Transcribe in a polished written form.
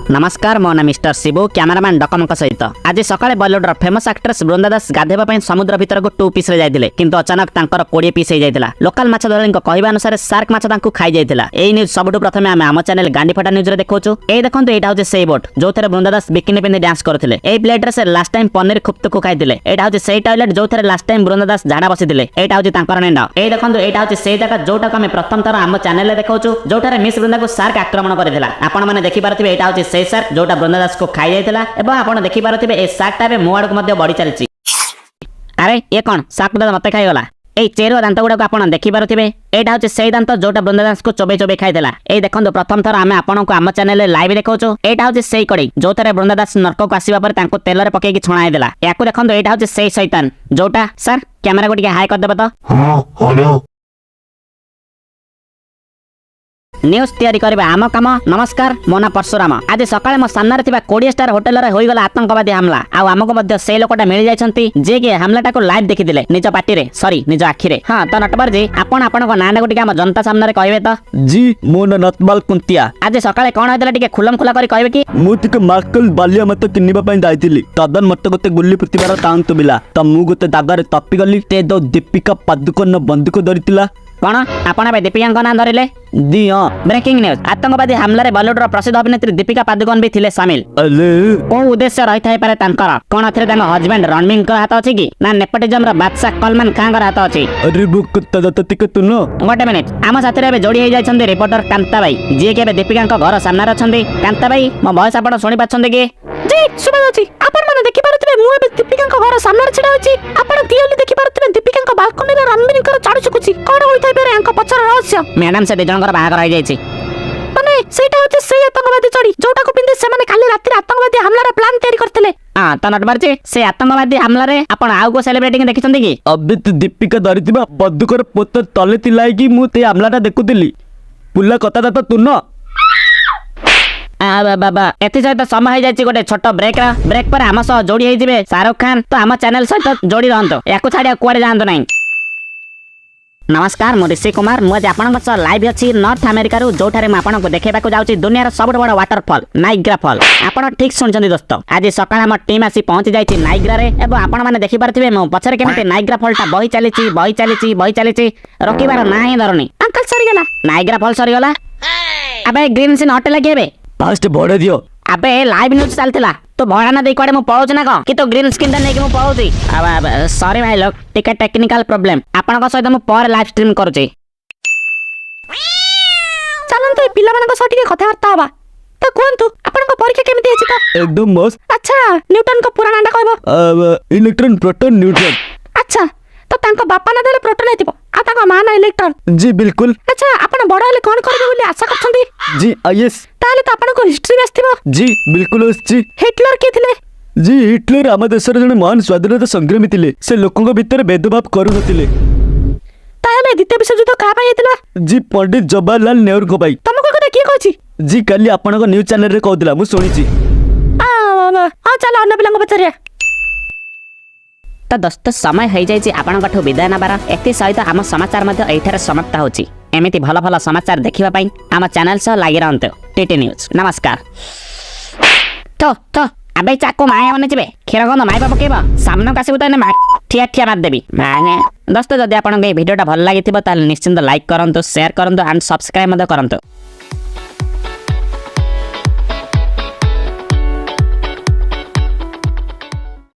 नमस्कार मो ना मिस्टर शिबू कैमरामैन डकम सहित आज सकाळे बॉलीवुड फेमस एक्ट्रेस बृंदा दास गाधेबा समुद्र भीतर को 2 पीस रे जाइतिले किंतु अचानक तांकर 20 पीस हो जाइतिला। लोकल माछ धरणी कहवा अनुसार शार्क माछ तांकु खाई जाइतिला। एई न्यूज सबुठु प्रथमे आम चैनल गांडीफटा न्यूज रे देखौछु। ए देखंतु एटा होचे सेई बोट जोथरे बृंदा दास बिकिनी पिंधि डांस करथिले। एई प्लेट रे से लास्ट टाइम पनीर खुप्तुकु खाइतिले। एटा होचे सेई टॉयलेट जोथरे लास्ट टाइम बृंदा दास झाडा बसितिले। एटा होचे तांकर नेंड। ए देखंतु एटा होचे सेई जगह जोटा को हम प्रथम थर आम चैनल रे देखौछु जोटारे मिस बृंदा को शार्क आक्रमण करथिला। आपण माने देखि पारथिबे एटा होचे सेई शार्क जोटा बृंदा दास को खाई जाइतिला एवं आपण देखि पारथिबे ए शार्क टाबे मो आडक मध्ये बढी चलछि। अरे ये कौन शार्क टा मते खाइगला। ए चेरो दांत गुडा आपण देखि पारथिबे एटा होचे सेई दांत जोटा बृंदा दास को चोबे चोबे खाइदेला। ए देखंतु प्रथम थर आमे आपण को आम चैनल रे लाइव देखौछु। एटा होचे सेई कड़ी जोथरे बृंदा दास नरक को आसीबा पर तांको तेल रे पकेकी छणाई देला। याकु देखंतु एटा होचे सेई शैतान जोटा सर कैमरा को टिके हाई कर देबे तो। हां हेलो न्यूज तैयारी करबा आम काम। नमस्कार मो ना परशुराम। आज सकाळे मो सामने थिबा 20 स्टार होटल रे होई गला आतंकवादी हमला। आ हमको मध्य से लोकटा मिल जायछंती जे के हमलाटा को लाइव देखि दिले निज पार्टी रे सॉरी निज आखि रे। हां तो नटवर जी आपण को नाना को टिके हम जनता सामने रे कहबे तो। जी मो ना नतबाल कुंतिया। आज सकाळे कोन होइतला टिके खुलम खुला करी कहबे कि मु टिके मार्कल बालिया मत किनिबा पई जाइतिली। तदन मत गोते गुल्ली प्रतिबार तांतु बिला त मु गोते दागारे तप्पी गली ते दो दीपिका पादुकोन बंदूक धरितिला। कौन आपण बे दीपिका ना धरिले। दी हां ब्रेकिंग न्यूज आतंकवादी हमला रे बॉलीवुड रो प्रसिद्ध अभिनेत्री दीपिका पादुकोन भी थिले शामिल। अले को उद्देश्य रही थाई पारे तांकर कोन अथरे तांग हस्बैंड रणबीर का हाथ अछि कि ना नेपोटिज्म रो बादशाह कलमान खान का हाथ अछि। अरे बुक तदत टिके तुन गोटे मिनिट आम साथी रे जोड़ी हो जाइछन्ते रिपोर्टर कांता भाई जे के दीपिका को घर सामने अछन्ते। कांता भाई मो वॉइस आपण सुनि पाछन्ते कि जी सुबह अछि आपण माने देखि पारथिबे मु ए दीपिका को घर सामने छिडा अछि। आपण क्लियरली देखि पारथिबे दीपिका को बालकनी रे रणबीर को चाडु छुकुछि। कोन होई थाई पारे अंक पछर रहस्य मैडम से बेजणकर बाहागर होई जाइछि माने सेटा होछि से आतंकवादी चढ़ी जोटा को पिंदे से माने काली रात्रि आतंकवादी हमला रे प्लान तैयारी करथिले। हां त नटवर जी से आतंकवादी हमला रे आपण आउ को सेलिब्रेटिंग देखिछन्ते कि अबे तो दीपिका धरितिबा बंदूकर पोत तले तिलाई कि मु ते हमलाटा देखुतिली पुल्ला कथा दा तो तुन बाबा एथि सहित समय हो जाइछि गोटे छोट ब्रेक पर आम सह जोड़ी होइजिबे शाहरुख खान तो आम चैनल सहित जोड़ी रहंतो याकु छाडिया कुआडे जांतो नाही। नमस्कार मो ऋषि कुमार मुझे आपन सह लाइव अछि नॉर्थ अमेरिका रु जोठारे मैं आपन को देखेबा को जाउछि दुनिया सबुठ बड़ वाटरफॉल नाइग्रा फॉल। आपन ठीक सुनछन्ती दोस्त आज सकाळ हम टीम आसी पहुंची जाइछि नाइग्रा रे एवं आपन माने देखि पारथिबे मो पछरे केमते नाइग्रा फॉल ता बही चलीछि रोकिबार नाही धरनी। अंकल सरी गेला नाइग्रा फॉल सरी गेला। अबे ग्रीन सीन हटे लागेबे फास्ट बड़े दियो। अबे लाइव न्यूज चलतिला तो भड़ा ना दे कोडे मु पळौछ ना को कि तो ग्रीन स्क्रीन ता नेकी मु पळौछि। अब सॉरी भाई लोग टिके टेक्निकल प्रॉब्लम आपन को सहित मु पर लाइव स्ट्रीम करूछि। चलन तो पिला मन को सह टिके कथा वार्ता हबा तो कोनतु आपन को परीक्षा केमिति हेछि तो एकदम मस्त। अच्छा न्यूटन को पुराना नाम कहबो इलेक्ट्रॉन प्रोटॉन न्यूट्रॉन। अच्छा तो तांको बापा ना देले प्रोटॉन हेतिबो आ तांको मां ना इलेक्ट्रॉन। जी बिल्कुल। अच्छा आपन बड़ हले कोन करबे बोली आशा करछन्ती। जी आईएस। ताले तो आपन को हिस्ट्री आस्तिबो। जी बिल्कुल जी। हिटलर के थिले। जी हिटलर आम देशर जने महान स्वाधीनता संग्रामी थिले से लोकंग भितर भेदभाव करू नथिले। ताले द्वितीय विश्व युद्ध का पाई हेतिला। जी पंडित जवाहरलाल नेहरू को भाई। तुमको कथा की कहछि। जी काली आपन को न्यूज चैनल रे कहदिला मु सुनिछि। हां चलो अन्य पिलांग पछरिया तो दोस्त समय हो जाइए आपठू विदाय नबार एति सहित आम समाचार एठार समाप्त होछि। एमिति भल भल समाचार देखिबा पई आम चैनल सह लागि रहंतो टीटी न्यूज। नमस्कार। तो अबे चाको माया बने जिबे खीर गंध माइबा पकेबा सामने कासिबो तने ठिया ठिया मार देबी माने। दोस्त जदि आपन के वीडियोटा भल लागिथिबो ताल निश्चिंत लाइक करंतो शेयर करंतो एंड सब्सक्राइब मद करंतो।